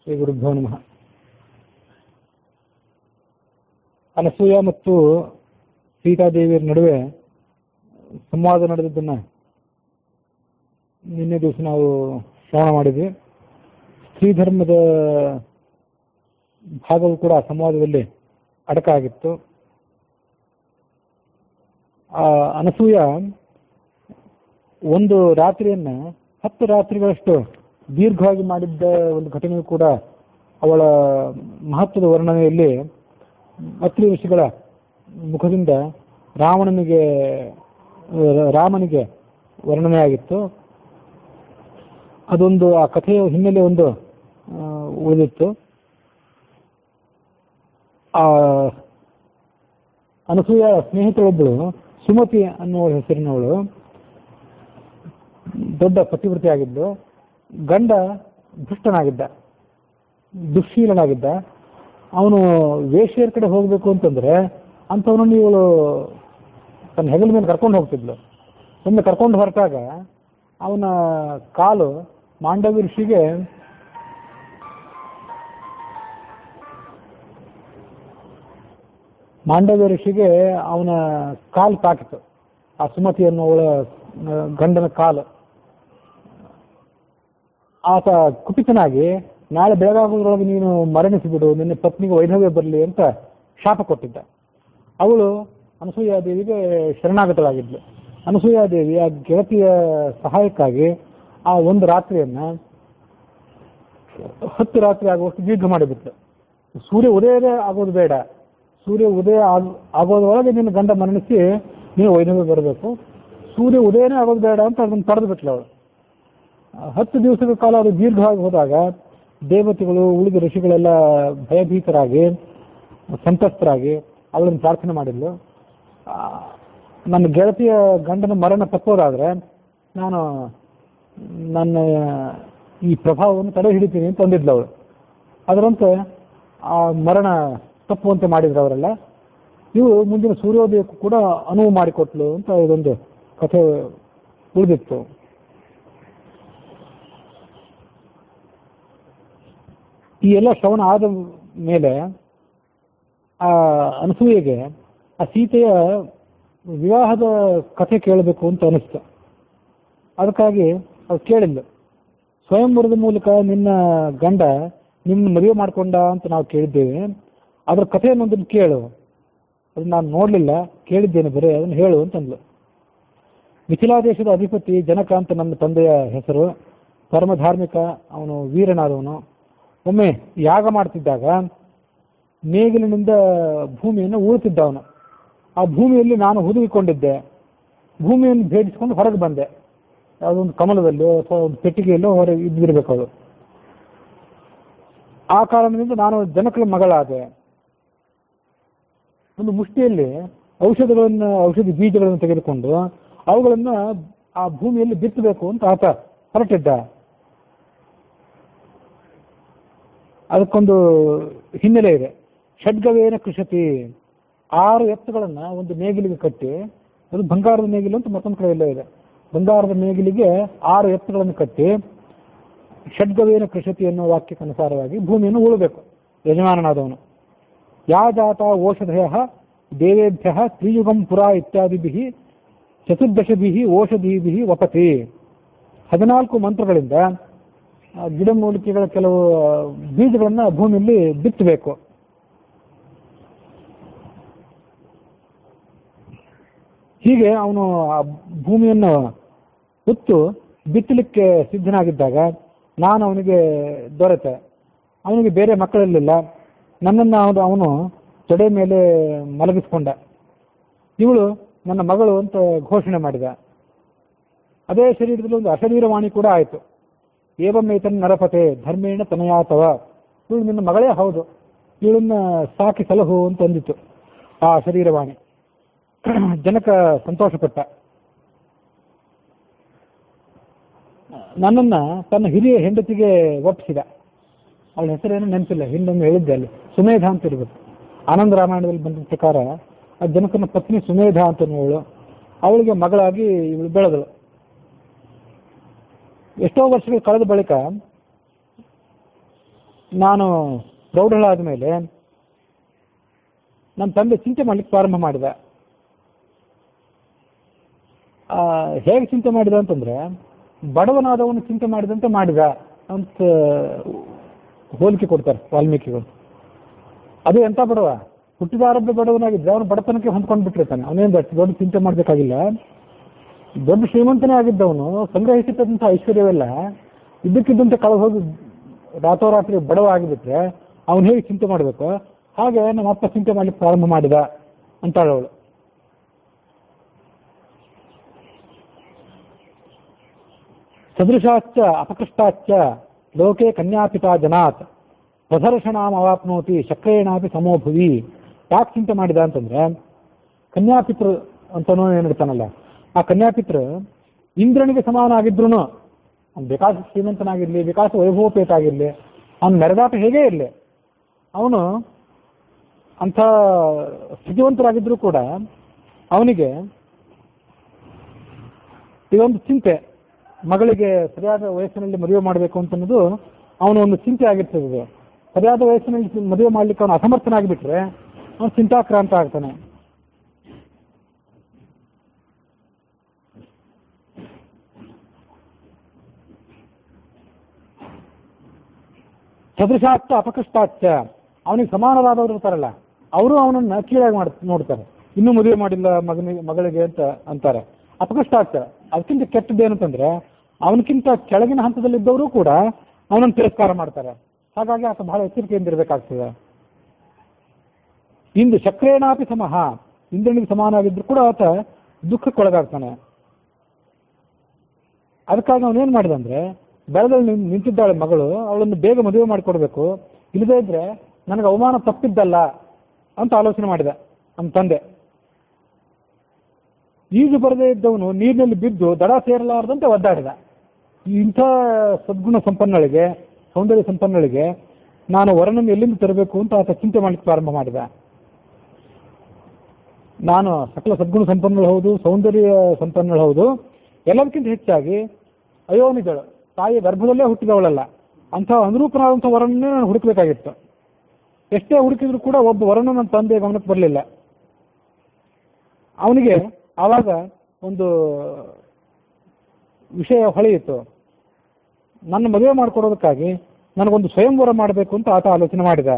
ಶ್ರೀ ಗುರುಭ್ಯೋ ನಮಃ. ಅನಸೂಯ ಮತ್ತು ಸೀತಾದೇವಿಯರ ನಡುವೆ ಸಂವಾದ ನಡೆದದ್ದನ್ನು ನಿನ್ನೆ ದಿವಸ ನಾವು ಶ್ರವಣ ಮಾಡಿದ್ವಿ. ಸ್ತ್ರೀ ಧರ್ಮದ ಭಾಗವು ಕೂಡ ಸಂವಾದದಲ್ಲಿ ಅಡಕ ಆಗಿತ್ತು. ಅನಸೂಯ ಒಂದು ರಾತ್ರಿಯನ್ನ 10 ರಾತ್ರಿಗಳಷ್ಟು ದೀರ್ಘವಾಗಿ ಮಾಡಿದ್ದ ಒಂದು ಘಟನೆಯು ಕೂಡ ಅವಳ ಮಹತ್ವದ ವರ್ಣನೆಯಲ್ಲಿ ಅತ್ರಿ ಋಷಿಗಳ ಮುಖದಿಂದ ರಾಮನಿಗೆ ವರ್ಣನೆಯಾಗಿತ್ತು. ಅದೊಂದು ಆ ಕಥೆಯ ಹಿನ್ನೆಲೆ ಒಂದು ಉಳಿದಿತ್ತು. ಆ ಅನಸೂಯ ಸ್ನೇಹಿತಳೊಬ್ಬಳು ಸುಮತಿ ಅನ್ನುವ ಹೆಸರಿನವಳು ದೊಡ್ಡ ಪತಿವ್ರತೆ ಆಗಿದ್ದು, ಗಂಡ ದುಷ್ಟನಾಗಿದ್ದ, ದುಶ್ಶೀಲನಾಗಿದ್ದ. ಅವನು ವೇಶ್ಯರ ಕಡೆ ಹೋಗಬೇಕು ಅಂತಂದ್ರೆ ಅಂಥವನನ್ನು ಇವಳು ತನ್ನ ಹೆಗಲ ಮೇಲೆ ಕರ್ಕೊಂಡು ಹೋಗ್ತಿದ್ಲು. ಒಮ್ಮೆ ಕರ್ಕೊಂಡು ಹೊರಟಾಗ ಅವನ ಕಾಲು ಮಾಂಡವ್ಯ ಋಷಿಗೆ ಅವನ ಕಾಲು ತಾಕಿತು. ಆ ಸುಮತಿ ಅನ್ನುವಳ ಗಂಡನ ಕಾಲು. ಆತ ಕುಪಿತನಾಗಿ ನಾಳೆ ಬೆಳಗಾಗುವುದರೊಳಗೆ ನೀನು ಮರಣಿಸಿಬಿಡು, ನಿನ್ನ ಪತ್ನಿಗೆ ವೈಧವ್ಯ ಬರಲಿ ಅಂತ ಶಾಪ ಕೊಟ್ಟಿದ್ದ. ಅವಳು ಅನಸೂಯಾದೇವಿಗೆ ಶರಣಾಗತಳಾಗಿದ್ಲು. ಅನಸೂಯಾದೇವಿ ಆ ಗೆಳತಿಯ ಸಹಾಯಕ್ಕಾಗಿ ಆ ಒಂದು ರಾತ್ರಿಯನ್ನ 10 ರಾತ್ರಿ ಆಗುವಷ್ಟು ದೀರ್ಘ ಮಾಡಿಬಿಟ್ಲು. ಸೂರ್ಯ ಉದಯವೇ ಆಗೋದು ಬೇಡ, ಸೂರ್ಯ ಉದಯ ಆಗೋದ್ರೊಳಗೆ ನಿನ್ನ ಗಂಡ ಮರಣಿಸಿ ನೀನು ವೈಧವ್ಯ ಬರಬೇಕು, ಸೂರ್ಯ ಉದಯನೇ ಆಗೋದು ಬೇಡ ಅಂತ ಅದನ್ನು ತಡೆದು ಬಿಟ್ಲು ಅವಳು. 10 ದಿವಸಗಳ ಕಾಲ ಅದು ದೀರ್ಘವಾಗಿ ಹೋದಾಗ ದೇವತೆಗಳು ಉಳಿದ ಋಷಿಗಳೆಲ್ಲ ಭಯಭೀತರಾಗಿ ಸಂತಸ್ತರಾಗಿ ಅವಳನ್ನು ಪ್ರಾರ್ಥನೆ ಮಾಡಿದ್ಲು. ನನ್ನ ಗೆಳತಿಯ ಗಂಡನ ಮರಣ ತಪ್ಪೋದಾದ್ರೆ ನಾನು ನನ್ನ ಈ ಪ್ರಭಾವವನ್ನು ತಡೆ ಹಿಡಿತೀನಿ ಅಂತ ಅಂದಿದ್ಲು ಅವಳು. ಅದರಂತೆ ಆ ಮರಣ ತಪ್ಪುವಂತೆ ಮಾಡಿದ್ರು ಅವರೆಲ್ಲ. ಇವು ಮುಂದಿನ ಸೂರ್ಯೋದಯಕ್ಕೂ ಕೂಡ ಅನುವು ಮಾಡಿಕೊಟ್ಲು ಅಂತ ಇದೊಂದು ಕಥೆ ಉಳಿದಿತ್ತು. ಈ ಎಲ್ಲ ಶ್ರವಣ ಆದ ಮೇಲೆ ಆ ಅನಸೂಯೆಗೆ ಆ ಸೀತೆಯ ವಿವಾಹದ ಕಥೆ ಕೇಳಬೇಕು ಅಂತ ಅನಿಸ್ತು. ಅದಕ್ಕಾಗಿ ಅವ್ರು ಕೇಳಿಲ್ಲ. ಸ್ವಯಂವರದ ಮೂಲಕ ನಿನ್ನ ಗಂಡ ನಿನ್ನ ಮದುವೆ ಮಾಡ್ಕೊಂಡ ಅಂತ ನಾವು ಕೇಳಿದ್ದೇವೆ, ಅದ್ರ ಕಥೆಯನ್ನೊಂದನ್ನು ಕೇಳು, ಅದನ್ನ ನಾನು ನೋಡಲಿಲ್ಲ, ಕೇಳಿದ್ದೇನೆ ಬರೀ, ಅದನ್ನು ಹೇಳು ಅಂತಂದ್ಲು. ಮಿಥಿಲಾದೇಶದ ಅಧಿಪತಿ ಜನಕ ಅಂತ ನನ್ನ ತಂದೆಯ ಹೆಸರು. ಪರಮ ಧಾರ್ಮಿಕ, ಅವನು ವೀರನಾದವನು. ಒಮ್ಮೆ ಯಾಗ ಮಾಡ್ತಿದ್ದಾಗ ನೇಗಿಲಿನಿಂದ ಭೂಮಿಯನ್ನು ಉಳುತ್ತಿದ್ದ ಅವನು. ಆ ಭೂಮಿಯಲ್ಲಿ ನಾನು ಹುದುಗಿಕೊಂಡಿದ್ದೆ. ಭೂಮಿಯನ್ನು ಭೇದಿಸಿಕೊಂಡು ಹೊರಗೆ ಬಂದೆ. ಯಾವುದೊಂದು ಕಮಲದಲ್ಲಿ ಅಥವಾ ಒಂದು ಪೆಟ್ಟಿಗೆಯಲ್ಲೋ ಹೊರಗೆ ಇದ್ದಿರಬೇಕು ಅವಳು. ಆ ಕಾರಣದಿಂದ ನಾನು ಜನಕರ ಮಗಳಾದೆ. ಒಂದು ಮುಷ್ಟಿಯಲ್ಲಿ ಔಷಧಿ ಬೀಜಗಳನ್ನು ತೆಗೆದುಕೊಂಡು ಅವುಗಳನ್ನು ಆ ಭೂಮಿಯಲ್ಲಿ ಬಿತ್ತಬೇಕು ಅಂತ ಆತ ಹೊರಟಿದ್ದ. ಅದಕ್ಕೊಂದು ಹಿನ್ನೆಲೆ ಇದೆ. ಷಡ್ಗವೇನ ಕೃಷತಿ, 6 ಎತ್ತುಗಳನ್ನು ಒಂದು ನೇಗಿಲಿಗೆ ಕಟ್ಟಿ, ಅದು ಬಂಗಾರದ ನೇಗಿಲು ಅಂತ ಮತ್ತೊಂದು ಕಡೆ ಎಲ್ಲ ಇದೆ, ಬಂಗಾರದ ನೇಗಿಲಿಗೆ 6 ಎತ್ತುಗಳನ್ನು ಕಟ್ಟಿ ಷಡ್ಗವೇನ ಕೃಷತಿ ಅನ್ನೋ ವಾಕ್ಯಕ್ಕನುಸಾರವಾಗಿ ಭೂಮಿಯನ್ನು ಉಳಬೇಕು ಯಜಮಾನನಾದವನು. ಯಾ ಜಾತ ಓಷಧಯ ದೇವೇಭ್ಯ ತ್ರಿಯುಗಂ ಪುರಾ ಇತ್ಯಾದಿಭಿ 14 ಓಷಧೀಭಿ ವಪತಿ. 14 ಮಂತ್ರಗಳಿಂದ ಗಿಡಮೂಲಿಕೆಗಳ ಕೆಲವು ಬೀಜಗಳನ್ನು ಭೂಮಿಯಲ್ಲಿ ಬಿತ್ತಬೇಕು. ಹೀಗೆ ಅವನು ಆ ಭೂಮಿಯನ್ನು ಉತ್ತು ಬಿತ್ತಲಿಕ್ಕೆ ಸಿದ್ಧನಾಗಿದ್ದಾಗ ನಾನು ಅವನಿಗೆ ದೊರೆತೆ. ಅವನಿಗೆ ಬೇರೆ ಮಕ್ಕಳಿರಲಿಲ್ಲ. ನನ್ನನ್ನು ಅವನು ತೊಡೆ ಮೇಲೆ ಮಲಗಿಸ್ಕೊಂಡ. ಇವಳು ನನ್ನ ಮಗಳು ಅಂತ ಘೋಷಣೆ ಮಾಡಿದ. ಅದೇ ಶರೀರದಲ್ಲಿ ಒಂದು ಅಶರೀರವಾಣಿ ಕೂಡ ಆಯಿತು. ಏವಮೇತನ್ ನರಪತೆ ಧರ್ಮೇಣ ತನಯಾತವ, ಇವಳು ನಿನ್ನ ಮಗಳೇ ಹೌದು, ಇವಳನ್ನ ಸಾಕಿ ಸಲಹು ಅಂತ ಅಂದಿತ್ತು ಆ ಶರೀರವಾಣಿ. ಜನಕ ಸಂತೋಷಪಟ್ಟ. ನನ್ನನ್ನು ತನ್ನ ಹಿರಿಯ ಹೆಂಡತಿಗೆ ಒಪ್ಪಿಸಿದ. ಅವಳ ಹೆಸರೇನು ನೆನಪಿಲ್ಲ, ಹಿಂದೊಮ್ಮೆ ಹೇಳಿದ್ದೆ, ಅಲ್ಲಿ ಸುಮೇಧ ಅಂತ ಇರಬೇಕು. ಆನಂದ ರಾಮಾಯಣದಲ್ಲಿ ಬಂದ ಪ್ರಕಾರ ಆ ಜನಕನ ಪತ್ನಿ ಸುಮೇಧ ಅಂತನವಳು. ಅವಳಿಗೆ ಮಗಳಾಗಿ ಇವಳು ಬೆಳೆದಳು. ಎಷ್ಟೋ ವರ್ಷಗಳು ಕಳೆದ ಬಳಿಕ ನಾನು ಪ್ರೌಢಳಾದ ಮೇಲೆ ನನ್ನ ತಂದೆ ಚಿಂತೆ ಮಾಡಲಿಕ್ಕೆ ಪ್ರಾರಂಭ ಮಾಡಿದ. ಹೇಗೆ ಚಿಂತೆ ಮಾಡಿದ ಅಂತಂದರೆ, ಬಡವನಾದವನು ಚಿಂತೆ ಮಾಡಿದಂತೆ ಮಾಡಿದ ಅಂತ ಹೋಲಿಕೆ ಕೊಡ್ತಾರೆ ವಾಲ್ಮೀಕಿಗಳು. ಅದು ಎಂಥ ಬಡವ, ಹುಟ್ಟಿದಾರಬ್ಬ ಬಡವನಾಗಿದ್ದರೆ ಅವನು ಬಡತನಕ್ಕೆ ಹೊಂದ್ಕೊಂಡು ಬಿಟ್ಟಿರ್ತಾನೆ. ಅವನೇನು ದೊಡ್ಡ ಚಿಂತೆ ಮಾಡಬೇಕಾಗಿಲ್ಲ. ದೊಡ್ಡ ಶ್ರೀಮಂತನೇ ಆಗಿದ್ದವನು ಸಂಗ್ರಹಿಸಿದಂಥ ಐಶ್ವರ್ಯವೆಲ್ಲ ಇದ್ದಕ್ಕಿದ್ದಂತೆ ಕಳೆದು ಹೋಗಿ ರಾತ್ರೋರಾತ್ರಿ ಬಡವ ಆಗಿಬಿಟ್ರೆ ಅವನು ಹೇಗೆ ಚಿಂತೆ ಮಾಡಬೇಕು, ಹಾಗೆ ನಮ್ಮ ಅಪ್ಪ ಚಿಂತೆ ಮಾಡಲಿಕ್ಕೆ ಪ್ರಾರಂಭ ಮಾಡಿದ ಅಂತಾಳವಳು. ಸದೃಶಾಚ್ಚ ಅಪಕೃಷ್ಟಾಚ್ಚ ಲೋಕೆ ಕನ್ಯಾಪಿತಾ ಜನಾತ್ ಪ್ರದರ್ಶನಾಂ ಅವಾಪ್ನೋತಿ ಶಕ್ರೇಣಾಪಿ ಸಮೋಭುವಿ. ಯಾಕೆ ಚಿಂತೆ ಮಾಡಿದ ಅಂತಂದ್ರೆ, ಕನ್ಯಾಪಿತೃ ಅಂತನೋ ಏನಿರ್ತಾನಲ್ಲ, ಆ ಕನ್ಯಾಪಿತೃ ಇಂದ್ರನಿಗೆ ಸಮಾನ ಆಗಿದ್ರು ಅವ್ನು ವಿಕಾಸ ಶ್ರೀಮಂತನಾಗಿರಲಿ, ವಿಕಾಸ ವೈಭವಪೇತ ಆಗಿರಲಿ, ಅವನ ಮೆರೆದಾಟ ಹೇಗೇ ಇರಲಿ, ಅವನು ಅಂಥ ಸ್ಥಿತಿವಂತರಾಗಿದ್ದರೂ ಕೂಡ ಅವನಿಗೆ ಇದೊಂದು ಚಿಂತೆ, ಮಗಳಿಗೆ ಸರಿಯಾದ ವಯಸ್ಸಿನಲ್ಲಿ ಮದುವೆ ಮಾಡಬೇಕು ಅಂತನ್ನೋದು ಅವನು ಒಂದು ಚಿಂತೆ ಆಗಿರ್ತದೆ. ಸರಿಯಾದ ವಯಸ್ಸಿನಲ್ಲಿ ಮದುವೆ ಮಾಡಲಿಕ್ಕೆ ಅವನು ಅಸಮರ್ಥನಾಗಿಬಿಟ್ರೆ ಅವನು ಚಿಂತಾಕ್ರಾಂತ ಆಗ್ತಾನೆ. ಸದೃಶಾಚ್ಚ ಅಪಕೃಷ್ಟಾಚ್ಚ, ಅವನಿಗೆ ಸಮಾನರಾದವರು ಇರ್ತಾರಲ್ಲ ಅವರು ಅವನನ್ನು ಕೀಳಾಗಿ ನೋಡ್ತಾರೆ. ಇನ್ನೂ ಮದುವೆ ಮಾಡಿಲ್ಲ ಮಗಳಿಗೆ ಅಂತ ಅಂತಾರೆ. ಅಪಕೃಷ್ಟಾಚ್ಚ, ಅದಕ್ಕಿಂತ ಕೆಟ್ಟದ್ದೇನಂತಂದ್ರೆ ಅವನಕ್ಕಿಂತ ಕೆಳಗಿನ ಹಂತದಲ್ಲಿದ್ದವರು ಕೂಡ ಅವನನ್ನು ತಿರಸ್ಕಾರ ಮಾಡ್ತಾರೆ. ಹಾಗಾಗಿ ಆತ ಬಹಳ ಎಚ್ಚರಿಕೆಯಿಂದ ಇರಬೇಕಾಗ್ತದೆ. ಇಂದು ಶಕ್ರೇಣಾಪಿ ಸಮಃ, ಇಂದ್ರನಿಗೆ ಸಮಾನವಾಗಿದ್ರು ಕೂಡ ಆತ ದುಃಖಕ್ಕೊಳಗಾಗ್ತಾನೆ. ಅದಕ್ಕಾಗಿ ಅವನೇನು ಮಾಡಿದಂದ್ರೆ, ಬೆಳದಲ್ಲಿ ನಿಂತಿದ್ದಾಳೆ ಮಗಳು, ಅವಳನ್ನು ಬೇಗ ಮದುವೆ ಮಾಡಿಕೊಡ್ಬೇಕು, ಇಲ್ಲದೇ ಇದ್ರೆ ನನಗೆ ಅವಮಾನ ತಪ್ಪಿದ್ದಲ್ಲ ಅಂತ ಆಲೋಚನೆ ಮಾಡಿದ ನಮ್ಮ ತಂದೆ. ಈಜು ಬರದೇ ಇದ್ದವನು ನೀರಿನಲ್ಲಿ ಬಿದ್ದು ದಡ ಸೇರಲಾರದಂತೆ ಒದ್ದಾಡಿದ. ಇಂಥ ಸದ್ಗುಣ ಸಂಪನ್ನಳಿಗೆ, ಸೌಂದರ್ಯ ಸಂಪನ್ನಳಿಗೆ ನಾನು ವರನನ್ನು ಎಲ್ಲಿಂದ ತರಬೇಕು ಅಂತ ಆತ ಚಿಂತೆ ಮಾಡಲಿಕ್ಕೆ ಪ್ರಾರಂಭ ಮಾಡಿದ. ನಾನು ಸಕಲ ಸದ್ಗುಣ ಸಂಪನ್ನಳು ಹೌದು, ಸೌಂದರ್ಯ ಸಂಪನ್ನಳು ಹೌದು, ಎಲ್ಲದಕ್ಕಿಂತ ಹೆಚ್ಚಾಗಿ ಅಯೋನಿಗಳು, ತಾಯಿ ಗರ್ಭದಲ್ಲೇ ಹುಟ್ಟಿದವಳಲ್ಲ, ಅಂಥ ಅನುರೂಪನಾದಂಥ ವರನ್ನೇ ನಾನು ಹುಡುಕಬೇಕಾಗಿತ್ತು. ಎಷ್ಟೇ ಹುಡುಕಿದ್ರು ಕೂಡ ಒಬ್ಬ ವರನ ನನ್ನ ತಂದೆ ಗಮನಕ್ಕೆ ಬರಲಿಲ್ಲ. ಅವನಿಗೆ ಆವಾಗ ಒಂದು ವಿಷಯ ಹೊಳೆಯಿತು, ನನ್ನ ಮದುವೆ ಮಾಡಿಕೊಡೋದಕ್ಕಾಗಿ ನನಗೊಂದು ಸ್ವಯಂವರ ಮಾಡಬೇಕು ಅಂತ ಆತ ಆಲೋಚನೆ ಮಾಡಿದ.